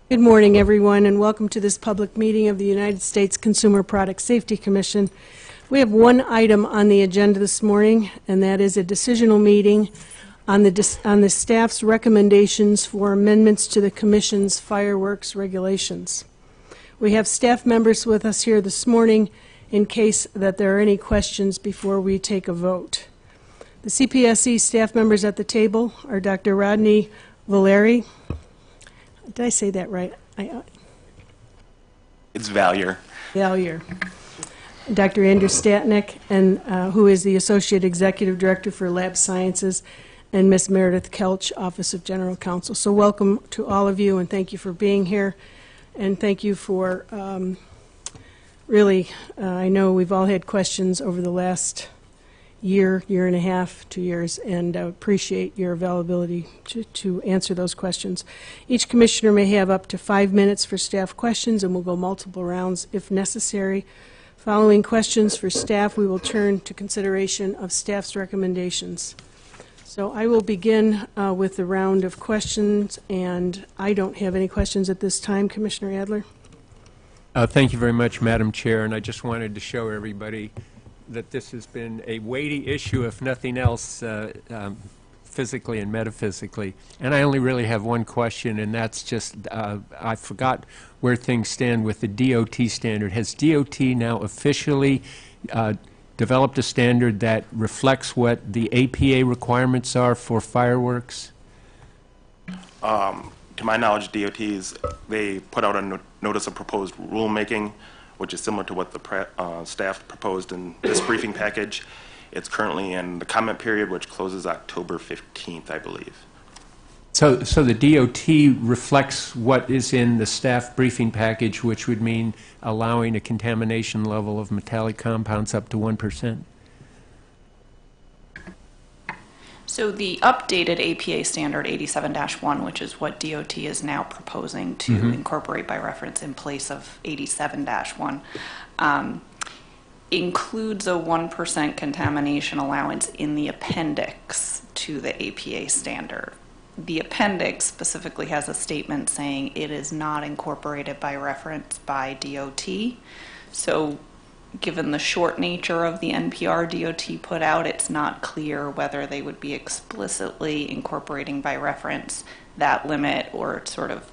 Good morning, everyone, and welcome to this public meeting of the United States Consumer Product Safety Commission. We have one item on the agenda this morning, and that is a decisional meeting on the staff's recommendations for amendments to the Commission's fireworks regulations. We have staff members with us here this morning in case that there are any questions before we take a vote. The CPSC staff members at the table are Dr. Rodney Valeri. Did I say that right? It's Valier. Valier. Dr. Andrew Statnick, and who is the Associate Executive Director for Lab Sciences, and Ms. Meredith Kelch, Office of General Counsel. So welcome to all of you, and thank you for being here. And thank you for I know we've all had questions over the last year and a half, 2 years, and appreciate your availability to answer those questions. Each commissioner may have up to 5 minutes for staff questions, and we'll go multiple rounds if necessary. Following questions for staff, we will turn to consideration of staff's recommendations. So I will begin with the round of questions, and I don't have any questions at this time. Commissioner Adler? Thank you very much, Madam Chair, and I just wanted to show everybody that this has been a weighty issue, if nothing else, physically and metaphysically. And I only really have one question, and that's just, I forgot where things stand with the DOT standard. Has DOT now officially developed a standard that reflects what the APA requirements are for fireworks? To my knowledge, they put out a notice of proposed rulemaking, which is similar to what the staff proposed in this briefing package. It's currently in the comment period, which closes October 15th, I believe. So the DOT reflects what is in the staff briefing package, which would mean allowing a contamination level of metallic compounds up to 1%? So the updated APA standard 87-1, which is what DOT is now proposing to incorporate by reference in place of 87-1, includes a 1% contamination allowance in the appendix to the APA standard. The appendix specifically has a statement saying it is not incorporated by reference by DOT. So given the short nature of the NPR DOT put out, it's not clear whether they would be explicitly incorporating by reference that limit or sort of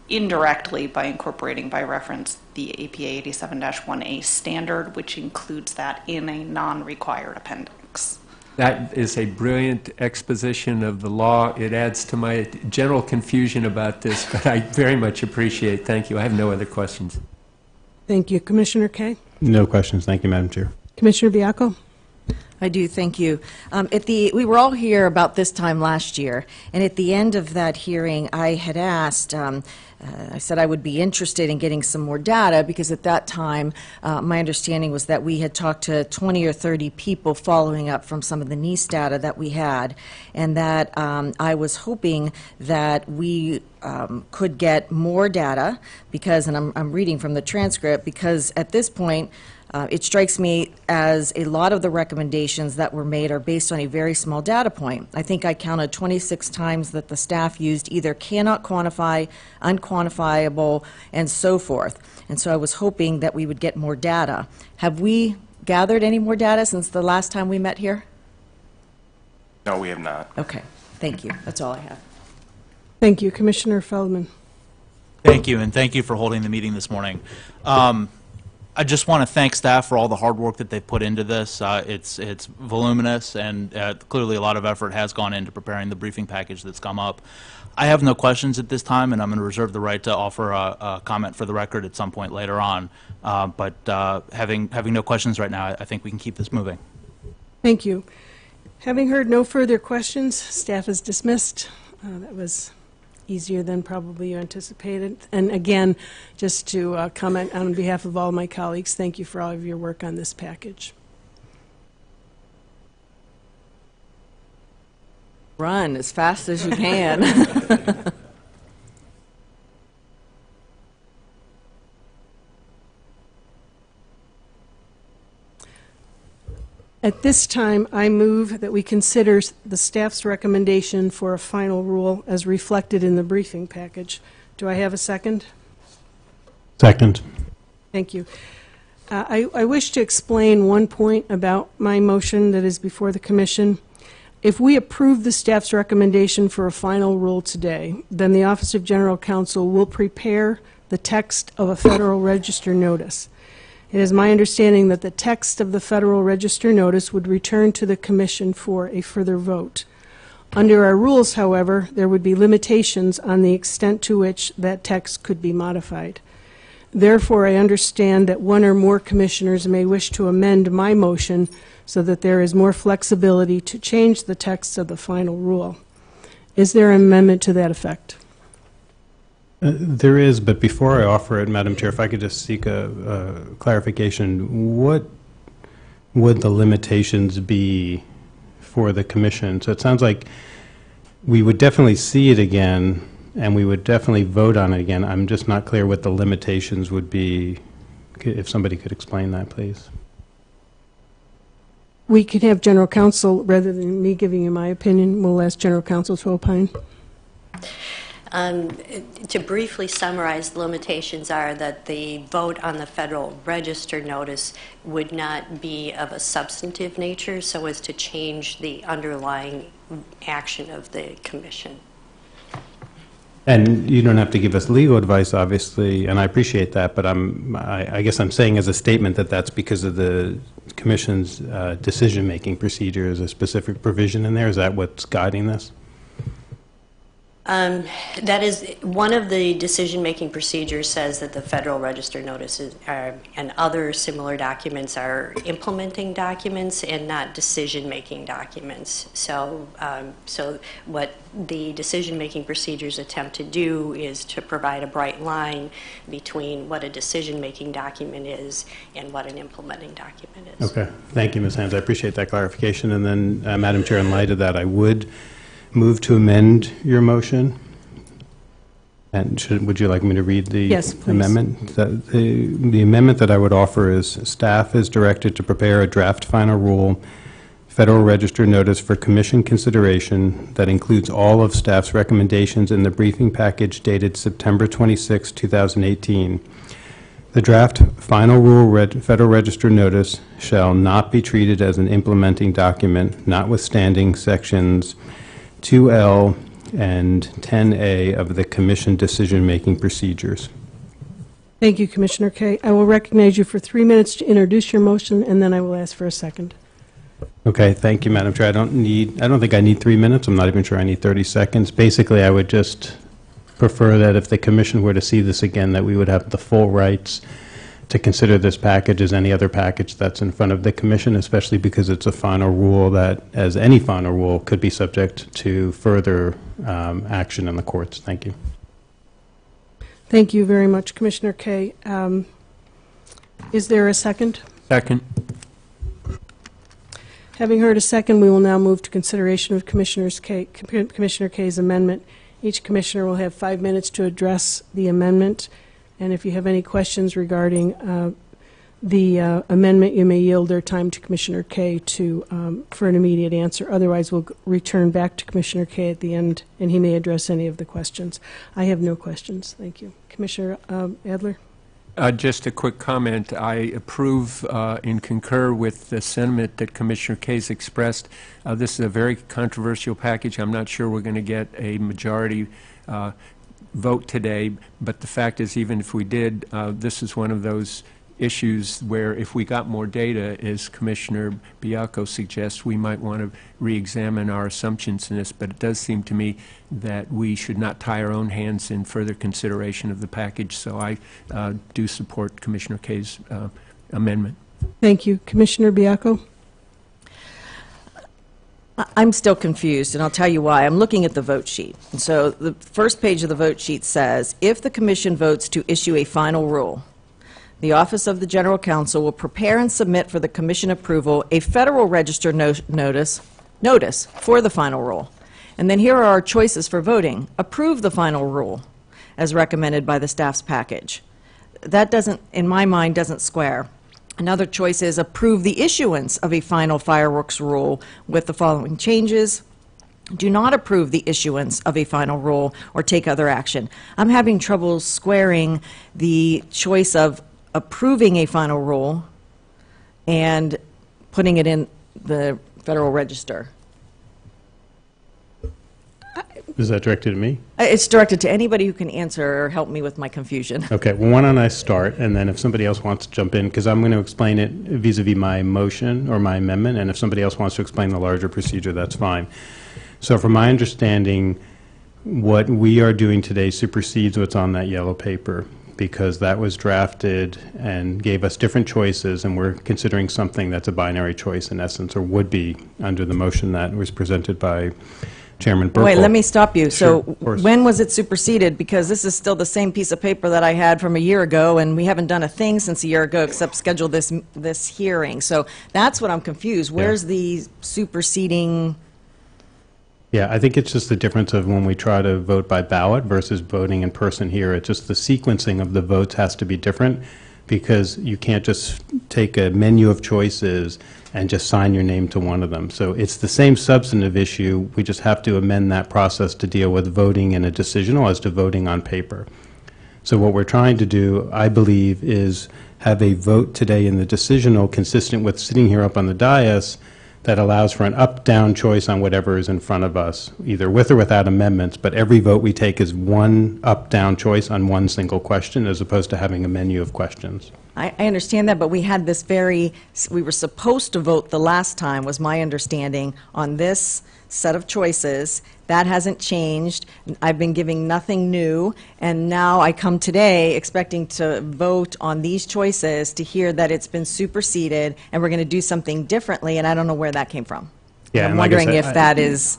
indirectly by incorporating by reference the APA 87-1A standard, which includes that in a non-required appendix. That is a brilliant exposition of the law. It adds to my general confusion about this, but I very much appreciate it. Thank you. I have no other questions. Thank you. Commissioner Kaye? No questions. Thank you, Madam Chair. Commissioner Biacco? I do, thank you. We were all here about this time last year, and at the end of that hearing, I had asked, I said I would be interested in getting some more data, because at that time, my understanding was that we had talked to 20 or 30 people following up from some of the NEAS data that we had, and that I was hoping that we could get more data, because, and I'm reading from the transcript, because at this point, it strikes me as a lot of the recommendations that were made are based on a very small data point. I think I counted 26 times that the staff used either cannot quantify, unquantifiable, and so forth. And so I was hoping that we would get more data. Have we gathered any more data since the last time we met here? No, we have not. Okay, thank you. That's all I have. Thank you. Commissioner Feldman? Thank you, and thank you for holding the meeting this morning. I just want to thank staff for all the hard work that they put into this. It's voluminous, and clearly a lot of effort has gone into preparing the briefing package that's come up. I have no questions at this time, and I'm going to reserve the right to offer a comment for the record at some point later on. But having no questions right now, I think we can keep this moving. Thank you. Having heard no further questions, staff is dismissed. That was easier than probably you anticipated. And again, just to comment on behalf of all my colleagues, thank you for all of your work on this package. Run as fast as you can. At this time, I move that we consider the staff's recommendation for a final rule as reflected in the briefing package. Do I have a second? Second. Thank you. I wish to explain one point about my motion that is before the commission. If we approve the staff's recommendation for a final rule today, then the Office of General Counsel will prepare the text of a Federal Register notice. It is my understanding that the text of the Federal Register notice would return to the commission for a further vote. Under our rules, however, there would be limitations on the extent to which that text could be modified. Therefore, I understand that one or more commissioners may wish to amend my motion so that there is more flexibility to change the text of the final rule. Is there an amendment to that effect? There is, but before I offer it, Madam Chair, if I could just seek a clarification, what would the limitations be for the commission? So it sounds like we would definitely see it again, and we would definitely vote on it again. I'm just not clear what the limitations would be. If somebody could explain that, please. We could have General Counsel, rather than me giving you my opinion, we'll ask General Counsel to opine. To briefly summarize, the limitations are that the vote on the Federal Register notice would not be of a substantive nature so as to change the underlying action of the commission. And you don't have to give us legal advice, obviously, and I appreciate that, but I guess I'm saying as a statement that that's because of the Commission's decision-making procedure. Is a specific provision in there? Is that what's guiding this? That is, one of the decision-making procedures says that the Federal Register notices and other similar documents are implementing documents and not decision-making documents. So, so what the decision-making procedures attempt to do is to provide a bright line between what a decision-making document is and what an implementing document is. Okay. Thank you, Ms. Hands. I appreciate that clarification. And then, Madam Chair, in light of that, I would move to amend your motion. And would you like me to read the Yes, please. amendment? The amendment that I would offer is staff is directed to prepare a draft final rule, Federal Register notice for commission consideration that includes all of staff's recommendations in the briefing package dated September 26, 2018. The draft final rule Federal Register notice shall not be treated as an implementing document, notwithstanding sections 2L and 10A of the Commission decision-making procedures. Think you, Commissioner Kay. I will recognize you for 3 minutes to introduce your motion, and then I will ask for a second. Okay, thank you, Madam Chair. I don't think I need 3 minutes. I'm not even sure I need 30 seconds. Basically, I would just prefer that if the Commission were to see this again, that we would have the full rights to consider this package as any other package that's in front of the Commission, especially because it's a final rule that, as any final rule, could be subject to further action in the courts. Thank you. Thank you very much, Commissioner Kay. Is there a second? Second. Having heard a second, we will now move to consideration of Commissioner Kay's amendment. Each commissioner will have 5 minutes to address the amendment. And if you have any questions regarding the amendment, you may yield their time to Commissioner Kay for an immediate answer. Otherwise, we'll return back to Commissioner Kay at the end, and he may address any of the questions. I have no questions. Thank you. Commissioner Adler? Just a quick comment. I approve and concur with the sentiment that Commissioner Kay's expressed. This is a very controversial package. I'm not sure we're going to get a majority vote today, but the fact is, even if we did, this is one of those issues where if we got more data, as Commissioner Baiocco suggests, we might want to re-examine our assumptions in this, but it does seem to me that we should not tie our own hands in further consideration of the package, so I do support Commissioner Kay's amendment. Thank you. Commissioner Baiocco? I'm still confused, and I'll tell you why. I'm looking at the vote sheet. And so the first page of the vote sheet says, if the Commission votes to issue a final rule, the Office of the General Counsel will prepare and submit for the Commission approval a Federal Register notice for the final rule. And then here are our choices for voting. Approve the final rule as recommended by the staff's package. That doesn't, in my mind, doesn't square. Another choice is approve the issuance of a final fireworks rule with the following changes. do not approve the issuance of a final rule or take other action. I'm having trouble squaring the choice of approving a final rule and putting it in the Federal Register. Is that directed at me? It's directed to anybody who can answer or help me with my confusion. Okay, well, why don't I start, and then if somebody else wants to jump in, because I'm going to explain it vis-à-vis my motion or my amendment, and if somebody else wants to explain the larger procedure, that's fine. So from my understanding, what we are doing today supersedes what's on that yellow paper, because that was drafted and gave us different choices, and we're considering something that's a binary choice in essence, or would be under the motion that was presented by Chairman Burkle. Wait, let me stop you. So Sure, of course. when was it superseded? Because this is still the same piece of paper that I had from a year ago, and we haven't done a thing since a year ago except schedule this hearing. So that's what I'm confused. Where's the superseding? Yeah, I think it's just the difference of when we try to vote by ballot versus voting in person here. It's just the sequencing of the votes has to be different, because you can't just take a menu of choices and just sign your name to one of them. So it's the same substantive issue. We just have to amend that process to deal with voting in a decisional as to voting on paper. So what we're trying to do, I believe, is have a vote today in the decisional consistent with sitting here up on the dais that allows for an up-down choice on whatever is in front of us, either with or without amendments, but every vote we take is one up-down choice on one single question, as opposed to having a menu of questions. I understand that, but we had this we were supposed to vote the last time, was my understanding, on this set of choices. That hasn't changed. I've been giving nothing new, and now I come today expecting to vote on these choices to hear that it's been superseded and we're going to do something differently, and I don't know where that came from. Yeah, I'm and like I wondering said, if that is,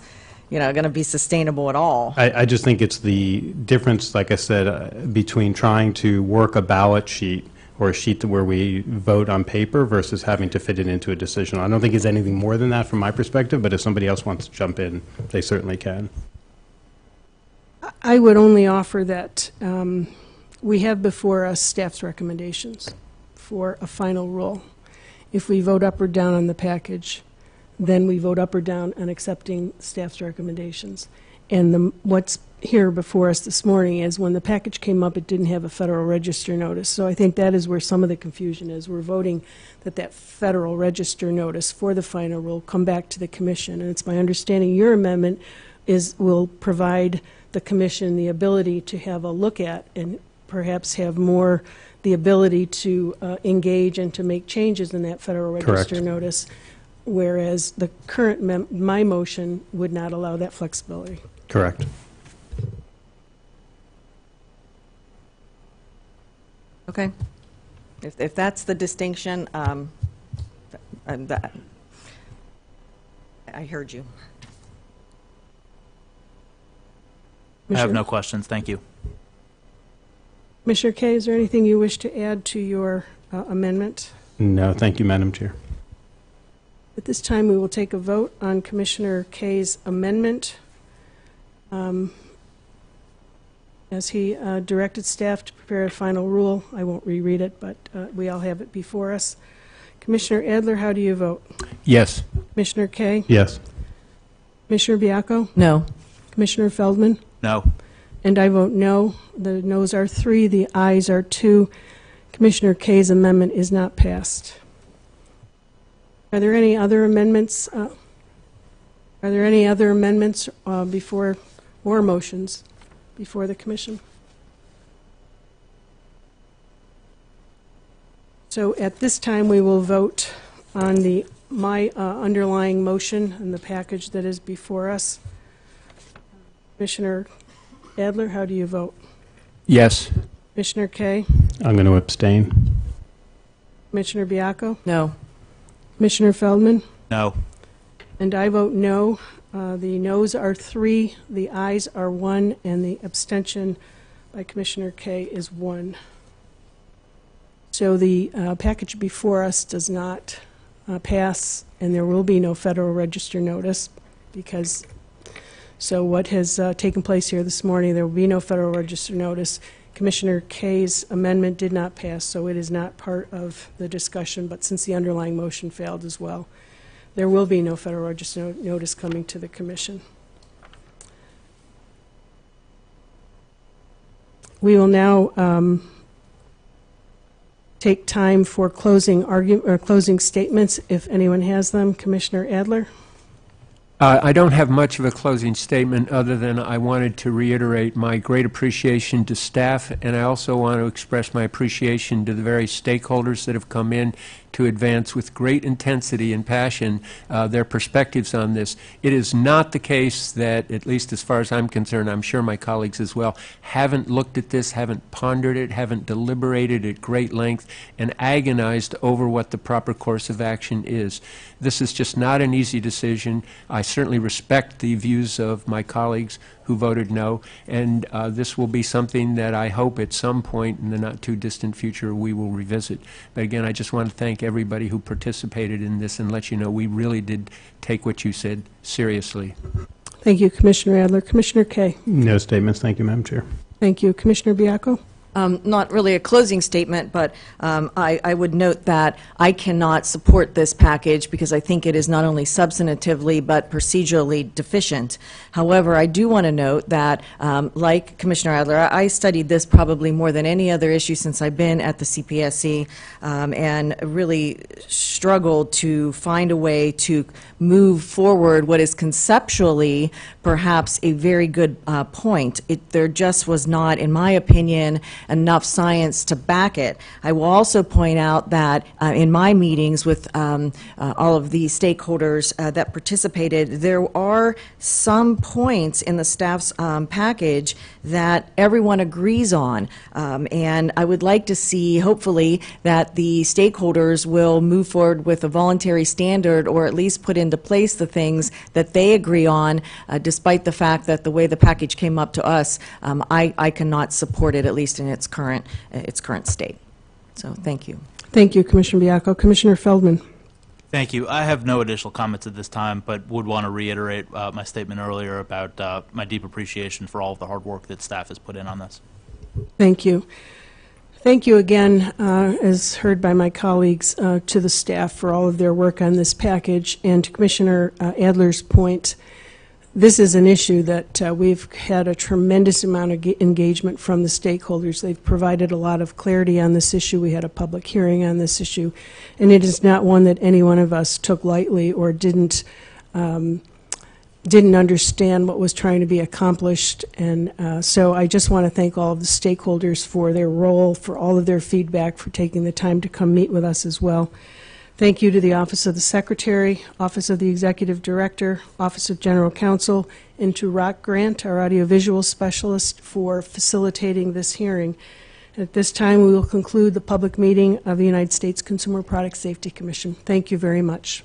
going to be sustainable at all. I just think it's the difference, like I said, between trying to work a ballot sheet or a sheet where we vote on paper versus having to fit it into a decision. I don't think it's anything more than that from my perspective, but if somebody else wants to jump in, they certainly can. I would only offer that we have before us staff's recommendations for a final rule. If we vote up or down on the package, then we vote up or down on accepting staff's recommendations. And what's here before us this morning is when the package came up, it didn't have a Federal Register notice. So I think that is where some of the confusion is. We're voting that Federal Register notice for the final rule come back to the Commission. And it's my understanding your amendment will provide the Commission the ability to have a look at and perhaps have more the ability to engage and to make changes in that Federal Register Correct. notice, whereas the current my motion would not allow that flexibility. Correct. Okay. If that's the distinction, I heard you. I have no questions. Thank you. Commissioner Kaye, is there anything you wish to add to your amendment? No, thank you, Madam Chair. At this time, we will take a vote on Commissioner Kaye's amendment. As he directed staff to prepare a final rule. I won't reread it, but we all have it before us. Commissioner Adler, how do you vote? Yes. Commissioner Kaye? Yes. Commissioner Biacco? No. Commissioner Feldman? No. And I vote no. The noes are 3, the ayes are 2. Commissioner Kaye's amendment is not passed. Are there any other amendments? Before, or motions before the Commission? So at this time, we will vote on my underlying motion and the package that is before us. Commissioner Adler, how do you vote? Yes. Commissioner Kaye? I'm going to abstain. Commissioner Biacco? No. Commissioner Feldman? No. And I vote no. The noes are 3, the ayes are 1, and the abstention by Commissioner Kaye is 1. So the package before us does not pass, and there will be no Federal Register notice because, so what has taken place here this morning, there will be no Federal Register notice. Commissioner Kaye's amendment did not pass, so it is not part of the discussion, but since the underlying motion failed as well, there will be no Federal Register notice coming to the Commission. We will now take time for closing statements, if anyone has them. Commissioner Adler? I don't have much of a closing statement other than I wanted to reiterate my great appreciation to staff, and I also want to express my appreciation to the various stakeholders that have come in to advance with great intensity and passion their perspectives on this. It is not the case that, at least as far as I'm concerned, I'm sure my colleagues as well, haven't looked at this, haven't pondered it, haven't deliberated at great length, and agonized over what the proper course of action is. This is just not an easy decision. I certainly respect the views of my colleagues who voted no, and this will be something that I hope at some point in the not-too-distant future we will revisit. But again, I just want to thank everybody who participated in this and let you know we really did take what you said seriously. Thank you, Commissioner Adler. Commissioner Kaye? No statements. Thank you, Madam Chair. Thank you. Commissioner Biacco? Not really a closing statement, but I would note that I cannot support this package because I think it is not only substantively but procedurally deficient. However, I do want to note that, like Commissioner Adler, I studied this probably more than any other issue since I've been at the CPSC, and really struggled to find a way to move forward what is conceptually perhaps a very good point. There just was not, in my opinion, enough science to back it. I will also point out that in my meetings with all of the stakeholders that participated, there are some points in the staff's package that everyone agrees on. And I would like to see, hopefully, that the stakeholders will move forward with a voluntary standard, or at least put into place the things that they agree on, despite the fact that the way the package came up to us, I cannot support it, at least in its current state. So thank you. Thank you, Commissioner Biacco. Commissioner Feldman? Thank you. I have no additional comments at this time, but would want to reiterate my statement earlier about my deep appreciation for all of the hard work that staff has put in on this. Thank you. Thank you again, as heard by my colleagues, to the staff for all of their work on this package. And to Commissioner Adler's point, this is an issue that we've had a tremendous amount of engagement from the stakeholders. They've provided a lot of clarity on this issue. We had a public hearing on this issue, and it is not one that any one of us took lightly or didn't understand what was trying to be accomplished. And so I just want to thank all of the stakeholders for their role, for all of their feedback, for taking the time to come meet with us as well. Thank you to the Office of the Secretary, Office of the Executive Director, Office of General Counsel, and to Rock Grant, our audiovisual specialist, for facilitating this hearing. At this time, we will conclude the public meeting of the United States Consumer Product Safety Commission. Thank you very much.